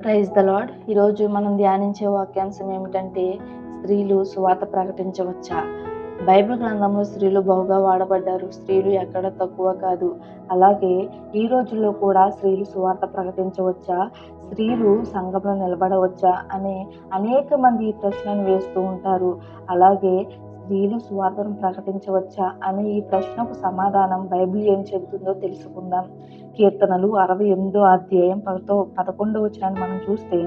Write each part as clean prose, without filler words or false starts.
Praise the lord. ఈరోజు మనం ధ్యానించే వాక్యాంశం ఏమిటంటే, స్త్రీలు సువార్త ప్రకటించవచ్చా? బైబిల్ గ్రంథంలో స్త్రీలు బహుగా వాడబడ్డారు. స్త్రీలు ఎక్కడ తక్కువ కాదు. అలాగే ఈ రోజుల్లో కూడా స్త్రీలు సువార్త ప్రకటించవచ్చా? స్త్రీలు సంఘంలో నిలబడవచ్చా అనే అనేక మంది ఈ ప్రశ్నను వేస్తూ ఉంటారు. అలాగే స్త్రీలు సువార్తను ప్రకటించవచ్చా అనే ఈ ప్రశ్నకు సమాధానం బైబిల్ ఏం చెబుతుందో తెలుసుకుందాం. కీర్తనలు 68వ అధ్యాయం 11వ వచనాన్ని మనం చూస్తే,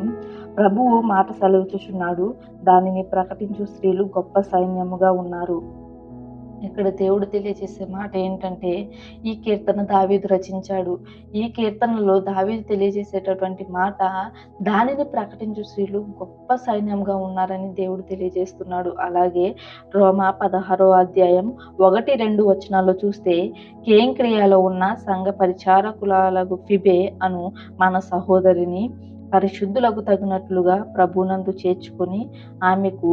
ప్రభువు మాట సెలవిచ్చుచున్నాడు, దానిని ప్రకటించు స్త్రీలు గొప్ప సైన్యముగా ఉన్నారు. ఇక్కడ దేవుడు తెలియజేసే మాట ఏంటంటే, ఈ కీర్తన దావీదు రచించాడు. ఈ కీర్తనలో దావీదు తెలియజేసేటటువంటి మాట, దానిని ప్రకటించు స్త్రీలు గొప్ప సైన్యంగా ఉన్నారని దేవుడు తెలియజేస్తున్నాడు. అలాగే రోమా 16వ అధ్యాయం 1-2 వచనాల్లో చూస్తే, కేంక్రియాలో ఉన్న సంఘ పరిచారకురాలగు ఫిబే అను మన సహోదరిని పరిశుద్ధులకు తగినట్లుగా ప్రభునందు చేర్చుకొని, ఆమెకు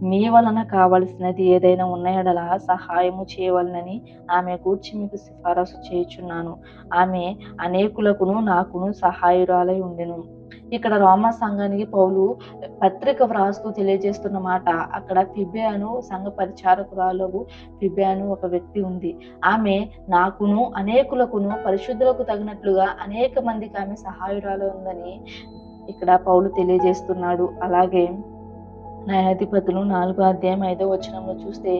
మీ వలన కావలసినది ఏదైనా ఉన్న యెడల సహాయము చేయవలెనని ఆమె గూర్చి మీకు సిఫారసు చేయుచున్నాను. ఆమె అనేకులకును నాకును సహాయురాలై ఉండెను. ఇక్కడ రోమా సంఘానికి పౌలు పత్రిక వ్రాస్తూ తెలియజేస్తున్న మాట, అక్కడ ఫిబే అను సంఘ పరిచారకురాలు ఫిబే అను ఒక వ్యక్తి ఉంది. ఆమె నాకును అనేకులకును పరిశుద్ధులకు తగినట్లుగా అనేక మందికి ఆమె సహాయురాలు ఉందని ఇక్కడ పౌలు తెలియజేస్తున్నాడు. అలాగే న్యాయాధిపతులు 4వ అధ్యాయం 5వ వచనంలో చూస్తే,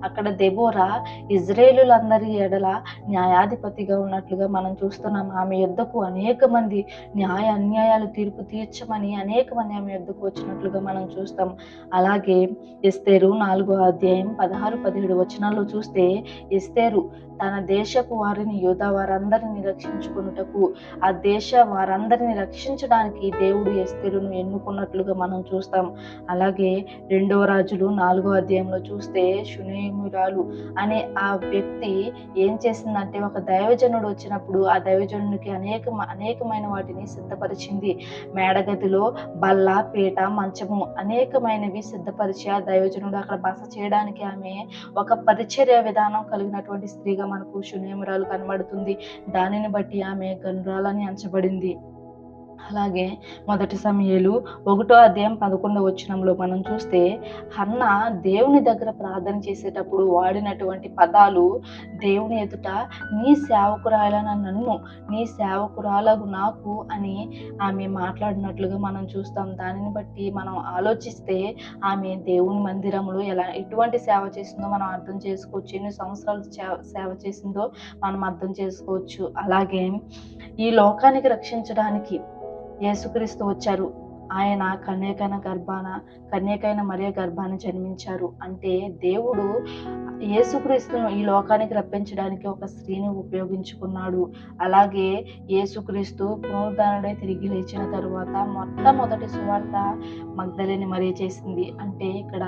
అక్కడ దెబోరా ఇజ్రాయేలులందరి ఎడల న్యాయాధిపతిగా ఉన్నట్లుగా మనం చూస్తున్నాం. ఆమె యొద్దకు అనేక మంది అన్యాయాలు తీర్పు తీర్చమని అనేక మంది ఆమె యొద్దకు వచ్చినట్లుగా మనం చూస్తాం. అలాగే ఎస్తేరు 4వ అధ్యాయం 16-17 వచనాల్లో చూస్తే, ఎస్తేరు తన దేశపు వారిని యూదా వారందరిని రక్షించుకొనుటకు, ఆ దేశ వారందరిని రక్షించడానికి దేవుడు ఎస్తేరును ఎన్నుకున్నట్లుగా మనం చూస్తాం. అలాగే 2వ రాజులు 4వ అధ్యాయంలో చూస్తే, షునేమురాలు అనే ఆ వ్యక్తి ఏం చేసిందంటే, ఒక దైవజనుడు వచ్చినప్పుడు ఆ దైవజనుడికి అనేకమైన వాటిని సిద్ధపరిచింది. మేడగదిలో బల్ల, పీట, మంచము అనేకమైనవి సిద్ధపరిచి ఆ దైవజనుడు అక్కడ బస చేయడానికి ఆమె ఒక పరిచర్య విధానం కలిగినటువంటి స్త్రీగా మనకు షునేమురాలు కనబడుతుంది. దానిని బట్టి ఆమె గనురాలని ఎంచబడింది. అలాగే 1 సమూయేలు 1వ అధ్యాయం 11వ వచనంలో మనం చూస్తే, హన్న దేవుని దగ్గర ప్రార్థన చేసేటప్పుడు వాడినటువంటి పదాలు, దేవుని ఎదుట నీ సేవకురాలైన నన్ను, నీ సేవకురాలకు నాకు అని ఆమె మాట్లాడినట్లుగా మనం చూస్తాం. దానిని బట్టి మనం ఆలోచిస్తే ఆమె దేవుని మందిరంలో ఎటువంటి సేవ చేసిందో మనం అర్థం చేసుకోవచ్చు. ఎన్ని సంవత్సరాలు సేవ చేసిందో మనం అర్థం చేసుకోవచ్చు. అలాగే ఈ లోకానికి రక్షించడానికి యేసుక్రీస్తు వచ్చారు. ఆయన కన్యకైన మరియ గర్భాన జన్మించారు. అంటే దేవుడు యేసుక్రీస్తును ఈ లోకానికి రప్పించడానికి ఒక స్త్రీని ఉపయోగించుకున్నాడు. అలాగే యేసుక్రీస్తు పునరుద్ధానుడై తిరిగి లేచిన తరువాత మొట్టమొదటి సువార్త మగ్దలేని మరియ చేసింది. అంటే ఇక్కడ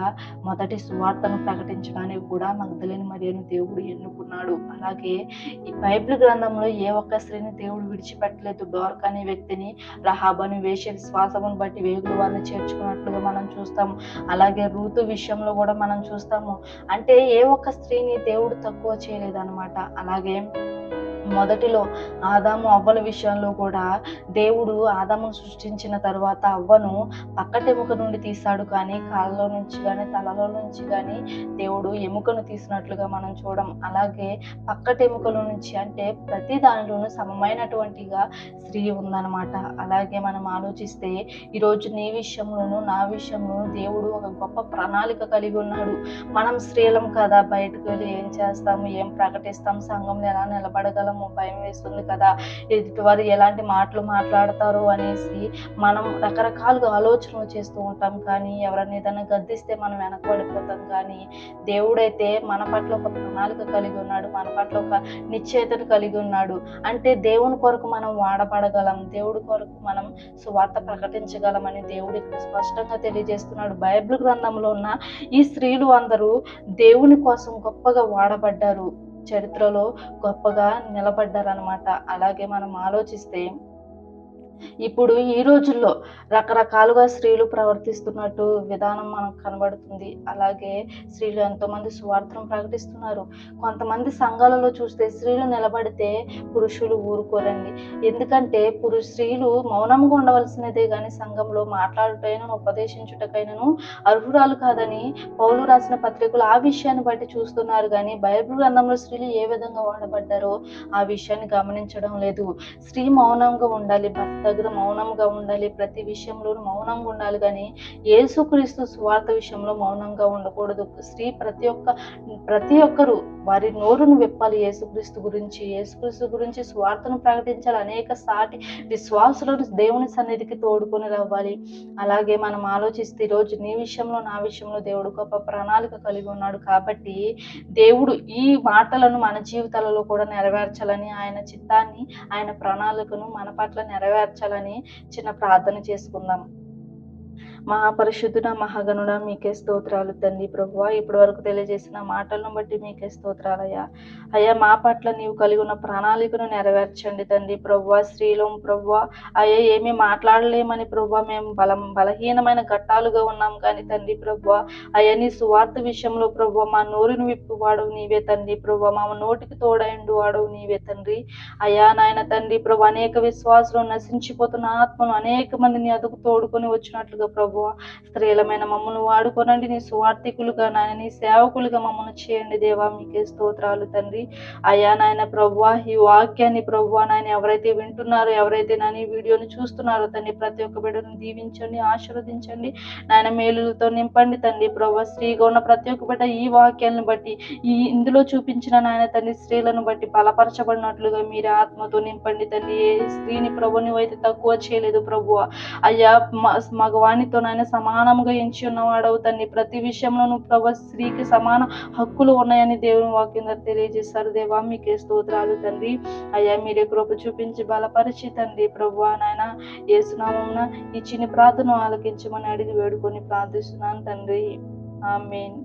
మొదటి సువార్తను ప్రకటించడానికి కూడా మగ్దలేని మరియను దేవుడు ఎన్నుకున్నాడు. అలాగే ఈ బైబిల్ గ్రంథంలో ఏ ఒక్క స్త్రీని దేవుడు విడిచిపెట్టలేదు. డోర్కా అనే వ్యక్తిని, రహాబు అనే వేశ్య విశ్వాసమును బట్టి వేగుల వారిని చేర్చుకున్నట్లుగా మనం చూస్తాము. అలాగే రూతు విషయంలో కూడా మనం చూస్తాము. అంటే ఏ ఒక్క స్త్రీని దేవుడు తక్కువ చేయలేదన్నమాట. అలాగే మొదటిలో ఆదాము అవ్వల విషయంలో కూడా దేవుడు ఆదామును సృష్టించిన తర్వాత అవ్వను పక్కటెముక నుండి తీశాడు, కానీ కాళ్ళలో నుంచి కానీ తలలో నుంచి కానీ దేవుడు ఎముకను తీసినట్లుగా మనం చూడం. అలాగే పక్కటెముకల నుంచి అంటే ప్రతి దానిలోనూ సమమైనటువంటిగా స్త్రీ ఉందన్నమాట. అలాగే మనం ఆలోచిస్తే ఈరోజు నీ విషయంలోనూ నా విషయంలోనూ దేవుడు ఒక గొప్ప ప్రణాళిక కలిగి ఉన్నాడు. మనం స్త్రీలం కదా, బయటకు వెళ్ళి ఏం చేస్తాము, ఏం ప్రకటిస్తాం, సంఘంలో ఎలా నిలబడగలం, భయం వేస్తుంది కదా, ఎదుటివారు ఎలాంటి మాటలు మాట్లాడతారు అనేసి మనం రకరకాలుగా ఆలోచనలు చేస్తూ ఉంటాం. కానీ ఎవరైనా ఏదైనా గద్దిస్తే మనం వెనకబడిపోతాం. కానీ దేవుడైతే మన పట్ల ఒక ప్రణాళిక కలిగి ఉన్నాడు, మన పట్ల ఒక నిశ్చయితను కలిగి ఉన్నాడు. అంటే దేవుని కొరకు మనం వాడబడగలం, దేవుడి కొరకు మనం సువార్త ప్రకటించగలమని దేవుడు ఇక్కడ స్పష్టంగా తెలియజేస్తున్నాడు. బైబిల్ గ్రంథంలో ఉన్న ఈ స్త్రీలు అందరూ దేవుని కోసం గొప్పగా వాడబడ్డారు, చరిత్రలో గొప్పగా నిలబడ్డారనమాట. అలాగే మనం ఆలోచిస్తే ఇప్పుడు ఈ రోజుల్లో రకరకాలుగా స్త్రీలు ప్రవర్తిస్తున్నట్టు విధానం మనకు కనబడుతుంది. అలాగే స్త్రీలు ఎంతోమంది సువార్తను ప్రకటిస్తున్నారు. కొంతమంది సంఘాలలో చూస్తే స్త్రీలు నిలబడితే పురుషులు ఊరుకోరండి. ఎందుకంటే స్త్రీలు మౌనంగా ఉండవలసినదే గాని సంఘంలో మాట్లాడుటైనను, ఉపదేశించుటకైనను అర్హురాలు కాదని పౌలు రాసిన పత్రికలు ఆ విషయాన్ని బట్టి చూస్తున్నారు గాని బైబిల్ గ్రంథంలో స్త్రీలు ఏ విధంగా వాడబడ్డారో ఆ విషయాన్ని గమనించడం లేదు. స్త్రీ మౌనంగా ఉండాలి, భర్త దగ్గర మౌనంగా ఉండాలి, ప్రతి విషయంలోనూ మౌనంగా ఉండాలి కానీ యేసుక్రీస్తు సువార్త విషయంలో మౌనంగా ఉండకూడదు. స్త్రీ ప్రతి ఒక్కరూ వారి నోరును విప్పాలి. యేసుక్రీస్తు గురించి సువార్తను ప్రకటించాలి. అనేక సాటి విశ్వాసులను దేవుని సన్నిధికి తోడుకొని రావాలి. అలాగే మనం ఆలోచిస్తే ఈరోజు నీ విషయంలో నా విషయంలో దేవుడు గొప్ప ప్రణాళిక కలిగి ఉన్నాడు కాబట్టి దేవుడు ఈ మాటలను మన జీవితాలలో కూడా నెరవేర్చాలని, ఆయన చిత్తాన్ని, ఆయన ప్రణాళికను మన పట్ల నెరవేర్చాలని చిన్న ప్రార్థన చేసుకుందాం. మహాపరిశుద్ధుడ, మహాగణుడ, మీకే స్తోత్రాలు తండ్రి. ప్రభువా, ఇప్పటి వరకు తెలియజేసిన మాటలను బట్టి మీకే స్తోత్రాలయ్యా. అయ్యా, మా పట్ల నీవు కలిగి ఉన్న ప్రణాళికను నెరవేర్చండి తండ్రి. ప్రభువా, స్త్రీలం ప్రభువా అయ్యా ఏమీ మాట్లాడలేమని ప్రభువా మేము బలహీనమైన ఘట్టాలుగా ఉన్నాం కానీ తండ్రి ప్రభువా అయ్యా నీ సువార్త విషయంలో ప్రభువా మా నోరును విప్పు వాడవు నీవే తండ్రి. ప్రభువా మా నోటికి తోడైండు వాడవు నీవే తండ్రి. అయ్యా నాయన తండ్రి ప్రభు అనేక విశ్వాసులు నశించిపోతున్న ఆత్మను అనేక మందిని అదుకు తోడుకొని వచ్చినట్లుగా ప్రభు స్త్రీలమైన మమ్మల్ని వాడుకోనండి. నీ సువార్థికులుగా నాయన, నీ సేవకులుగా మమ్మల్ని చేయండి దేవా. మీకే స్తోత్రాలు తండ్రి. అయ్యా నాయన ప్రభువా ఈ వాక్యాన్ని ప్రభువా నాయన ఎవరైతే వింటున్నారో, ఎవరైతే నాని వీడియోని చూస్తున్నారో తండ్రి ప్రతి ఒక్క బిడ్డను దీవించండి, ఆశీర్వదించండి నాయన. మేలులతో నింపండి తండ్రి. ప్రభువా స్త్రీగా ఉన్న ప్రతి ఒక్క బిడ్డ ఈ వాక్యాలను బట్టి ఇందులో చూపించిన నాయన తండ్రి స్త్రీలను బట్టి బలపరచబడినట్లుగా మీరే ఆత్మతో నింపండి తండ్రి. ఏ స్త్రీని ప్రభు నువ్వైతే తక్కువ చేయలేదు ప్రభువా. అయ్యా మగవానితో నాయన సమానంగా ఎంచి ఉన్నవాడవు తండ్రి. ప్రతి విషయంలోనూ ప్రభు స్త్రీకి సమాన హక్కులు ఉన్నాయని దేవుని వాక్యం తెలియజేశారు దేవా. మీకే స్తోత్రాలు తండ్రి. అయ్యా మీరే కృప చూపించి బలపరిచి తండ్రి ప్రభువా నాయన యేసునామమున ఈ చిన్న ప్రార్థన ఆలకించమని అడిగి వేడుకొని ప్రార్థిస్తున్నాను తండ్రి. ఆమేన్.